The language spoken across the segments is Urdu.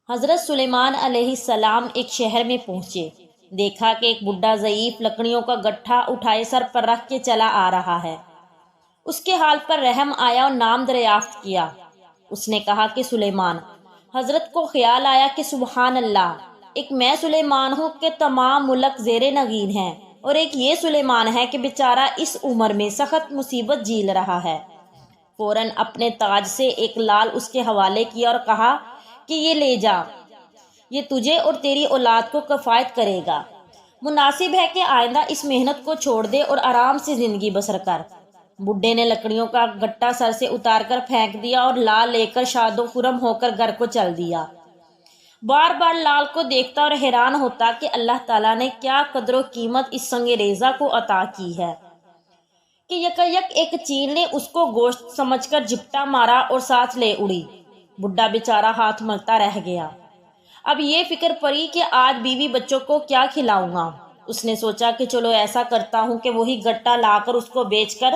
حضرت سلیمان علیہ السلام ایک شہر میں پہنچے، دیکھا کہ ایک بڈھا ضعیف لکڑیوں کا گٹھا اٹھائے سر پر رکھ کے چلا آ رہا ہے۔ اس کے حال پر رحم آیا اور نام دریافت کیا۔ اس نے کہا کہ سلیمان۔ حضرت کو خیال آیا کہ سبحان اللہ، ایک میں سلیمان ہوں کہ تمام ملک زیر نگین ہیں، اور ایک یہ سلیمان ہے کہ بیچارہ اس عمر میں سخت مصیبت جھیل رہا ہے۔ فوراً اپنے تاج سے ایک لال اس کے حوالے کیا اور کہا کہ یہ لے جا، یہ تجھے اور تیری اولاد کو کفایت کرے گا۔ مناسب ہے کہ آئندہ اس محنت کو چھوڑ دے اور آرام سے زندگی بسر کر۔ بڈھے نے لکڑیوں کا گٹا سر سے اتار کر پھینک دیا اور لال لے کر شاد و خرم ہو کر گھر کو چل دیا۔ بار بار لال کو دیکھتا اور حیران ہوتا کہ اللہ تعالیٰ نے کیا قدر و قیمت اس سنگ ریزہ کو عطا کی ہے کہ یکایک ایک چیل نے اس کو گوشت سمجھ کر جھپٹا مارا اور ساتھ لے اڑی۔ بڈھا بیچارہ ہاتھ ملتا رہ گیا۔ اب یہ فکر پڑی کہ آج بیوی بچوں کو کیا کھلاؤں گا۔ اس نے سوچا کہ چلو ایسا کرتا ہوں کہ وہی گٹا لا کر اس کو بیچ کر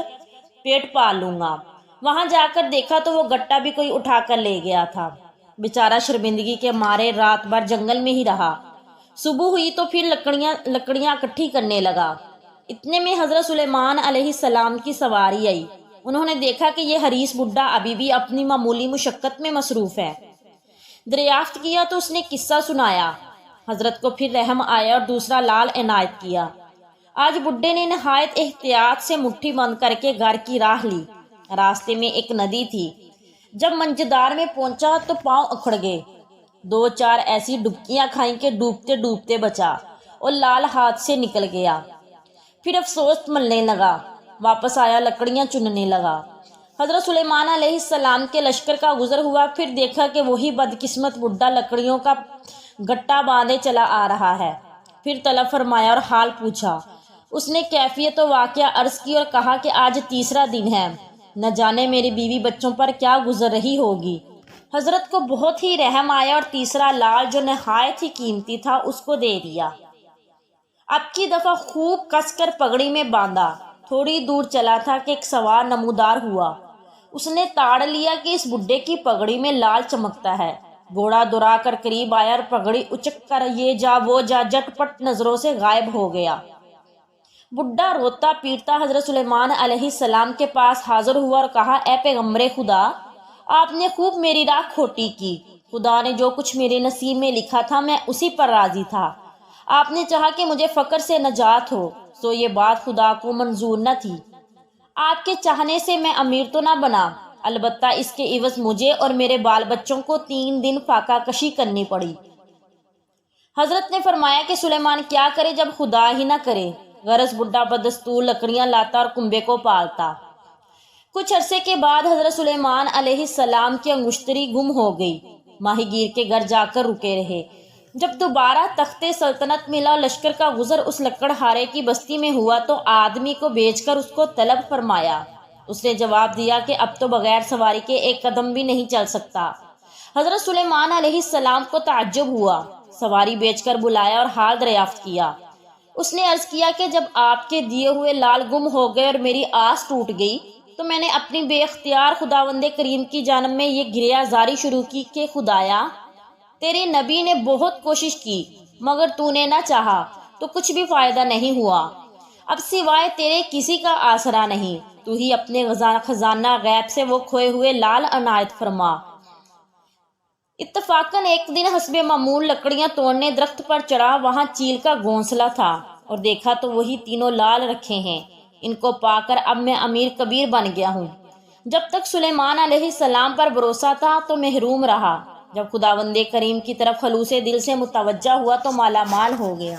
پیٹ پال لوں گا۔ وہاں جا کر دیکھا تو وہ گٹا بھی کوئی اٹھا کر لے گیا تھا۔ بیچارہ شرمندگی کے مارے رات بھر جنگل میں ہی رہا۔ صبح ہوئی تو پھر لکڑیاں اکٹھی کرنے لگا۔ اتنے میں حضرت سلیمان علیہ السلام کی سواری آئی۔ انہوں نے دیکھا کہ یہ حریص بڈھا ابھی بھی اپنی معمولی مشقت میں مصروف ہے۔ دریافت کیا تو اس نے قصہ سنایا۔ حضرت کو پھر رحم آیا اور دوسرا لال عنایت کیا۔ آج بڈھے نے نہایت احتیاط سے مٹھی بند کر کے گھر کی راہ لی۔ راستے میں ایک ندی تھی۔ جب منجدار میں پہنچا تو پاؤں اکھڑ گئے۔ دو چار ایسی ڈبکیاں کھائیں کہ ڈوبتے ڈوبتے بچا اور لال ہاتھ سے نکل گیا۔ پھر افسوس ملنے لگا، واپس آیا، لکڑیاں چننے لگا۔ حضرت سلیمان علیہ السلام کے لشکر کا گزر ہوا، پھر دیکھا کہ وہی بدقسمت بڈھا لکڑیوں کا گٹا باندھے چلا آ رہا ہے۔ پھر طلب فرمایا اور حال پوچھا۔ اس نے کیفیت و واقعہ عرض کی اور کہا کہ آج تیسرا دن ہے، نہ جانے میری بیوی بچوں پر کیا گزر رہی ہوگی۔ حضرت کو بہت ہی رحم آیا اور تیسرا لال جو نہایت ہی قیمتی تھا اس کو دے دیا۔ اب کی دفعہ خوب کس کر پگڑی میں باندھا۔ تھوڑی دور چلا تھا کہ ایک سوار نمودار ہوا۔ اس نے تاڑ لیا کہ اس بڈھے کی پگڑی میں لال چمکتا ہے۔ گھوڑا دورا کر قریب آیا اور پگڑی اچک کر یہ جا وہ جا جٹ پٹ نظروں سے غائب ہو گیا۔ بڈھا روتا پیٹتا حضرت سلیمان علیہ السلام کے پاس حاضر ہوا اور کہا، اے پیغمبر خدا، آپ نے خوب میری راہ کھوٹی کی۔ خدا نے جو کچھ میرے نصیب میں لکھا تھا میں اسی پر راضی تھا۔ آپ نے چاہا کہ مجھے فقر سے نجات ہو، سو یہ بات خدا کو منظور نہ تھی۔ آپ کے چاہنے سے میں امیر تو نہ بنا، البتہ اس کے عوض مجھے اور میرے بال بچوں کو 3 دن فاقہ کشی کرنی پڑی۔ حضرت نے فرمایا کہ سلیمان کیا کرے جب خدا ہی نہ کرے۔ غرض بڈھا بدستور لکڑیاں لاتا اور کنبے کو پالتا۔ کچھ عرصے کے بعد حضرت سلیمان علیہ السلام کی انگشتری گم ہو گئی۔ ماہی گیر کے گھر جا کر رکے رہے۔ جب دوبارہ تخت سلطنت ملا اور لشکر کا گزر اس لکڑہارے کی بستی میں ہوا تو آدمی کو بھیج کر اس کو طلب فرمایا۔ اس نے جواب دیا کہ اب تو بغیر سواری کے ایک قدم بھی نہیں چل سکتا۔ حضرت سلیمان علیہ السلام کو تعجب ہوا، سواری بیچ کر بلایا اور حال دریافت کیا۔ اس نے عرض کیا کہ جب آپ کے دیے ہوئے لال گم ہو گئے اور میری آس ٹوٹ گئی تو میں نے اپنی بے اختیار خداوند کریم کی جانب میں یہ گریہ زاری شروع کی کہ خدایا، تیرے نبی نے بہت کوشش کی مگر تو نے نہ چاہا تو کچھ بھی فائدہ نہیں ہوا۔ اب سوائے تیرے کسی کا آسرا نہیں، تو ہی اپنے خزانہ غیب سے وہ کھوئے ہوئے لال عنایت فرما۔ اتفاقاً ایک دن حسب معمول لکڑیاں توڑنے درخت پر چڑھا، وہاں چیل کا گھونسلہ تھا اور دیکھا تو وہی تینوں لال رکھے ہیں۔ ان کو پا کر اب میں امیر کبیر بن گیا ہوں۔ جب تک سلیمان علیہ السلام پر بھروسہ تھا تو محروم رہا، جب خداوند کریم کی طرف خلوص دل سے متوجہ ہوا تو مالا مال ہو گیا۔